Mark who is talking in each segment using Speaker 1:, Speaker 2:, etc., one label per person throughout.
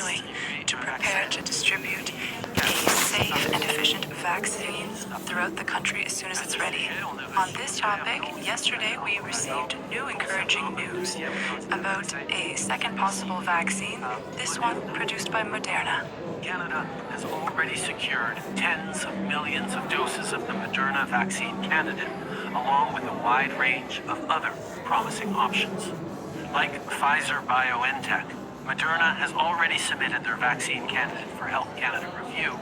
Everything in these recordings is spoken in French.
Speaker 1: continuing to prepare to distribute a safe and efficient vaccine throughout the country as soon as it's ready. On this topic, yesterday we received new encouraging news about a second possible vaccine, this one produced by Moderna.
Speaker 2: Canada has already secured tens of millions of doses of the Moderna vaccine candidate, along with a wide range of other promising options. Like Pfizer-BioNTech, Moderna has already submitted their vaccine candidate for Health Canada review,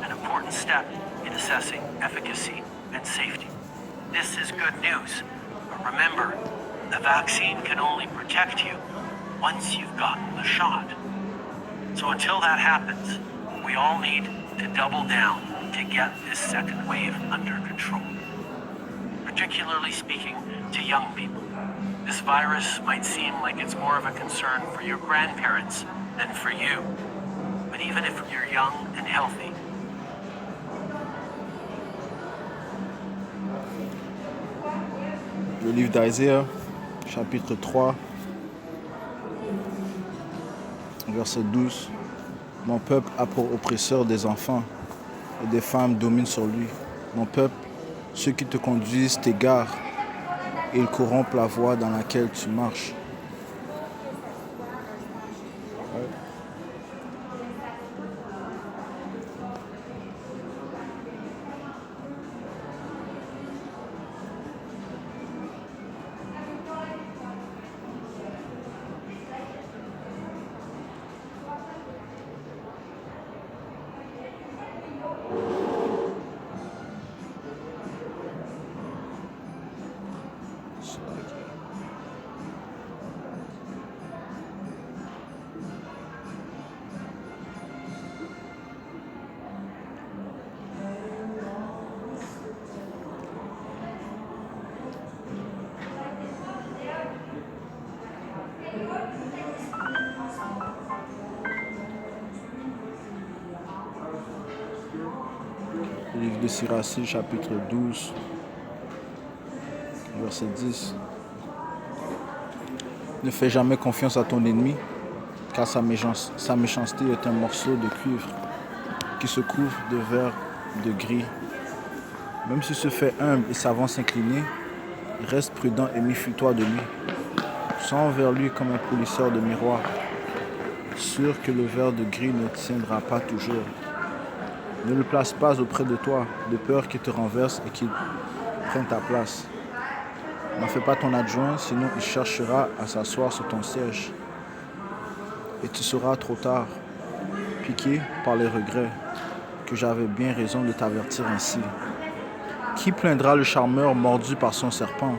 Speaker 2: an important step in assessing efficacy and safety. This is good news, but remember, the vaccine can only protect you once you've gotten the shot. So until that happens, we all need to double down to get this second wave under control. Particularly speaking to young people. This virus might seem like it's more of a concern for your grandparents than for you. But even if you're young and healthy,
Speaker 3: Le livre d'Isaiah, chapitre 3, verset 12. Mon peuple a pour oppresseur des enfants, et des femmes dominent sur lui. Mon peuple, ceux qui te conduisent t'égarent, et ils corrompent la voie dans laquelle tu marches. Le livre de Sirachie, chapitre 12, verset 10. Ne fais jamais confiance à ton ennemi, car sa méchanceté est un morceau de cuivre qui se couvre de verre de gris. Même s'il se fait humble et s'avance incliné, reste prudent et méfie-toi de lui. Sois envers lui comme un polisseur de miroir, sûr que le verre de gris ne tiendra pas toujours. Ne le place pas auprès de toi, de peur qu'il te renverse et qu'il prenne ta place. N'en fais pas ton adjoint, sinon il cherchera à s'asseoir sur ton siège. Et tu seras trop tard, piqué par les regrets, que j'avais bien raison de t'avertir ainsi. Qui plaindra le charmeur mordu par son serpent,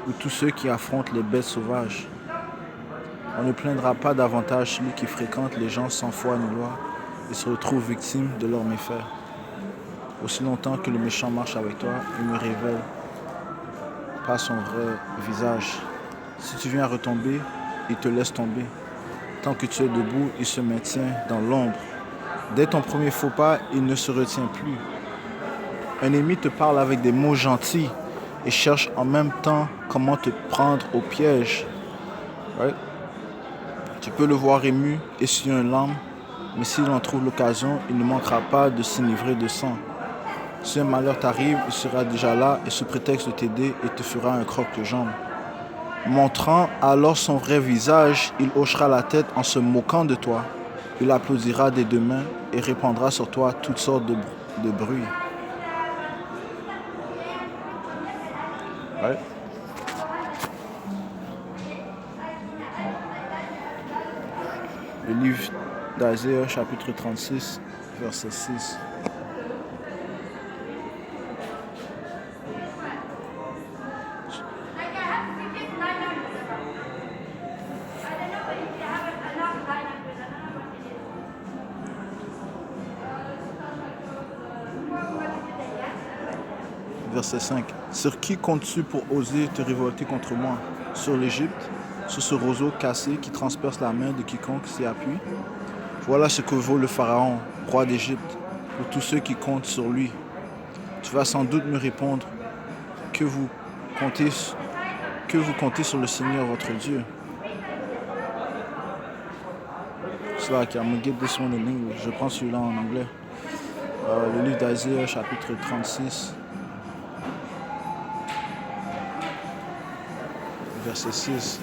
Speaker 3: ou tous ceux qui affrontent les bêtes sauvages? On ne plaindra pas davantage celui qui fréquente les gens sans foi ni loi, et se retrouve victime de leurs méfaits. Aussi longtemps que le méchant marche avec toi, il ne révèle pas son vrai visage. Si tu viens à retomber, il te laisse tomber. Tant que tu es debout, il se maintient dans l'ombre. Dès ton premier faux pas, il ne se retient plus. Un ennemi te parle avec des mots gentils et cherche en même temps comment te prendre au piège. Ouais. Tu peux le voir ému, essuyer une larme, mais s'il en trouve l'occasion, il ne manquera pas de s'enivrer de sang. Si un malheur t'arrive, il sera déjà là et sous prétexte de t'aider, il te fera un croque-jambe. Montrant alors son vrai visage, il hochera la tête en se moquant de toi. Il applaudira des deux mains et répandra sur toi toutes sortes de bruits. Ouais. Le livre d'Isaiah, chapitre 36, verset 6. Verset 5. Sur qui comptes-tu pour oser te révolter contre moi? Sur l'Égypte, sur ce roseau cassé qui transperce la main de quiconque s'y appuie? Voilà ce que vaut le Pharaon, roi d'Égypte, pour tous ceux qui comptent sur lui. Tu vas sans doute me répondre que vous comptez sur le Seigneur votre Dieu. Slack, I'm gonna get this one in English. Je prends celui-là en anglais. Le livre d'Isaiah, chapitre 36, verset 6.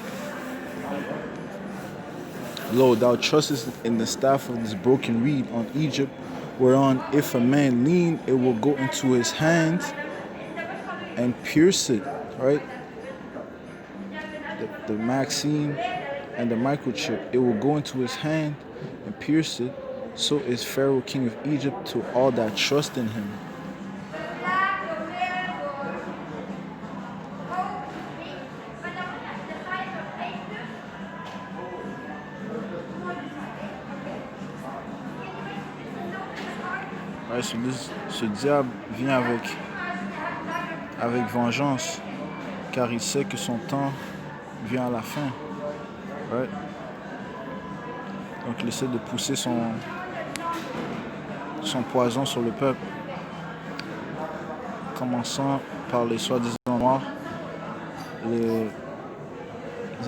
Speaker 3: Lo, thou trustest in the staff of this broken reed on Egypt, whereon if a man lean, it will go into his hand and pierce it, right? The Maxine and the microchip, it will go into his hand and pierce it. So is Pharaoh, king of Egypt, to all that trust in him. Ouais, ce diable vient avec vengeance, car il sait que son temps vient à la fin. Ouais. Donc il essaie de pousser son poison sur le peuple, commençant par les soi-disant noirs, les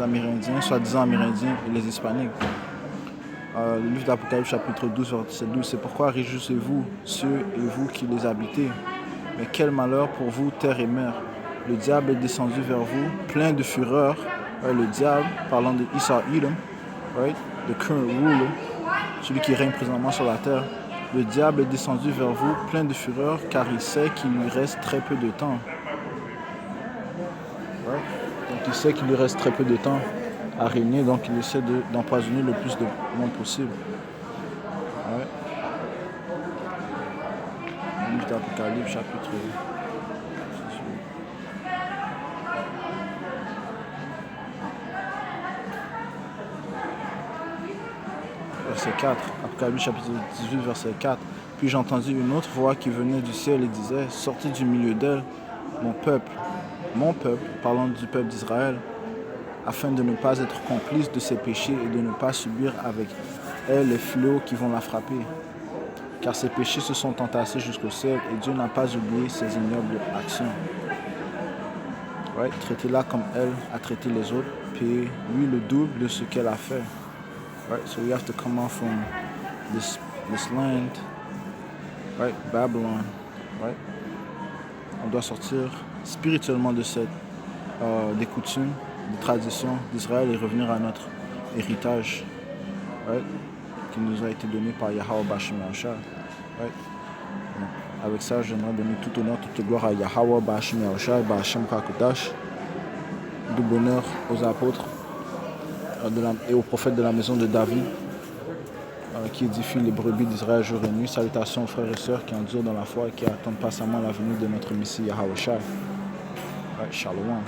Speaker 3: Amérindiens, soi-disant Amérindiens et les Hispaniques. Le livre d'Apocalypse chapitre 12, verset 12, c'est pourquoi réjouissez-vous, cieux et vous qui les habitez. Mais quel malheur pour vous, terre et mer. Le diable est descendu vers vous, plein de fureur. Le diable, parlant de Esau Edom, right? The current ruler, celui qui règne présentement sur la terre. Le diable est descendu vers vous, plein de fureur, car il sait qu'il lui reste très peu de temps. Right? Donc il sait qu'il lui reste très peu de temps à régner, donc il essaie d'empoisonner le plus de monde possible. Ouais. Le livre d'Apocalypse, chapitre. Verset 4. Apocalypse, chapitre 18, verset 4. Puis j'entendis une autre voix qui venait du ciel et disait: sortez du milieu d'elle, mon peuple, parlant du peuple d'Israël, afin de ne pas être complice de ses péchés et de ne pas subir avec elle les fléaux qui vont la frapper. Car ses péchés se sont entassés jusqu'au ciel et Dieu n'a pas oublié ses ignobles actions. Right? Traitez-la comme elle a traité les autres, puis lui le double de ce qu'elle a fait. Right? So we have to come off from this land, right? Babylon, right? On doit sortir spirituellement de des coutumes, des traditions d'Israël et revenir à notre héritage, right? Qui nous a été donné par Yahweh Bashim Yahushua. Right? Avec ça, j'aimerais donner tout honneur, toute gloire à Yahweh Bashim Yahushua, Bashim Kakodash. Double honneur aux apôtres et aux prophètes de la maison de David, qui édifient les brebis d'Israël jour et nuit. Salutations aux frères et sœurs qui endurent dans la foi et qui attendent patiemment la venue de notre Messie Yahweh Shai. Right, shalom.